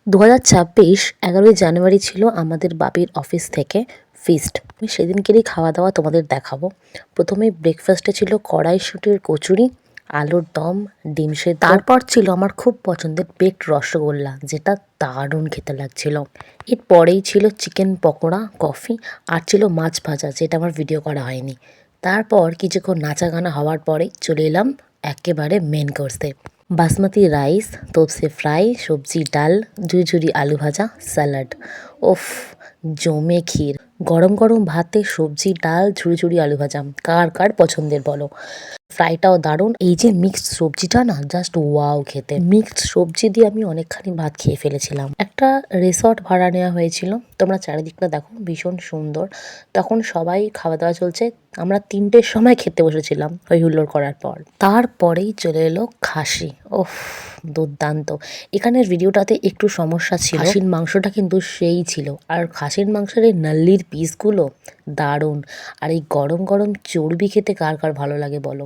2026 11ই জানুয়ারি ছিল আমাদের বাপির অফিস থেকে ফিস্ট। আমি সেদিনকেরই খাওয়া দাওয়া তোমাদের দেখাবো। প্রথমে ব্রেকফাস্টে ছিল কড়াইশুঁটির কচুরি, আলুর দম, ডিম সেদ্ধ। তারপর ছিল আমার খুব পছন্দের বেকড রসগোল্লা, যেটা দারুণ খেতে লাগছিল। এরপরেই ছিল চিকেন পকোড়া, কফি আর ছিল মাছ ভাজা, যেটা আমার ভিডিও করা হয়নি। তারপর কিছুক্ষণ নাচাগানা হওয়ার পরেই চলে এলাম একেবারে মেন কোর্সে। বাসমতি রাইস, তোপসে ফ্রাই, সবজি ডাল, ঝুরঝুরি আলু ভাজা, স্যালাড। ওফ, জমে ক্ষীর। গরম গরম ভাতে সবজি ডাল, ঝুরঝুরি আলু ভাজা, কার কার পছন্দের বলো। ফ্রাইটাও দারুণ। এই যে মিক্সড সবজিটা না, জাস্ট ওয়াও খেতে। মিক্সড সবজি দিয়ে আমি অনেকখানি ভাত খেয়ে ফেলেছিলাম। একটা রিসর্ট ভাড়া নেওয়া হয়েছিল, তোমরা চারিদিকটা দেখো, ভীষণ সুন্দর। তখন সবাই খাওয়া দাওয়া চলছে, আমরা 3টের সময় খেতে বসেছিলাম হই হুল্লোড় করার পর। তারপরেই চলে এলো খাসি। ওফ, দুর্দান্ত। এখানের ভিডিওটাতে একটু সমস্যা ছিল, খাসির মাংসটা কিন্তু সেই ছিল, আর খাসির মাংসের এই নাল্লির পিসগুলো দারুণ। আর এই গরম গরম চর্বি খেতে কার কার ভালো লাগে বলো।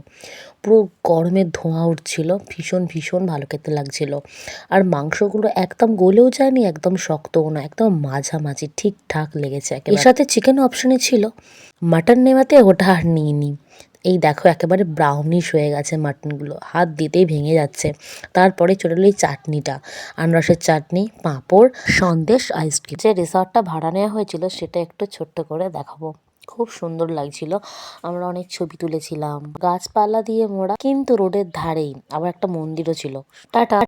পুরো গরমের ধোঁয়া উঠছিল, ভীষণ ভীষণ ভালো খেতে লাগছিল। আর মাংসগুলো একদম গলেও যায়নি, একদম শক্তও না, একদম মাঝামাঝি ঠিকঠাক লেগেছে। এর সাথে চিকেন অপশনে ছিল, মাটন নেওয়াতে ওটা আর নিইনি। এই দেখো একেবারে ব্রাউনিশ হয়ে গেছে মাটনগুলো, হাত দিতেই ভেঙে যাচ্ছে। তারপরে চলে এলো এই চাটনিটা, আনারসের চাটনি, পাঁপড়, সন্দেশ, আইসক্রিম। যে রিসর্টটা ভাড়া নেওয়া হয়েছিল সেটা একটু ছোট্ট করে দেখাবো। খুব সুন্দর লাগছিল, আমরা অনেক ছবি তুলেছিলাম। গাছপালা দিয়ে মোড়া, কিন্তু রোডের ধারেই আবার একটা মন্দিরও ছিল। টাটা।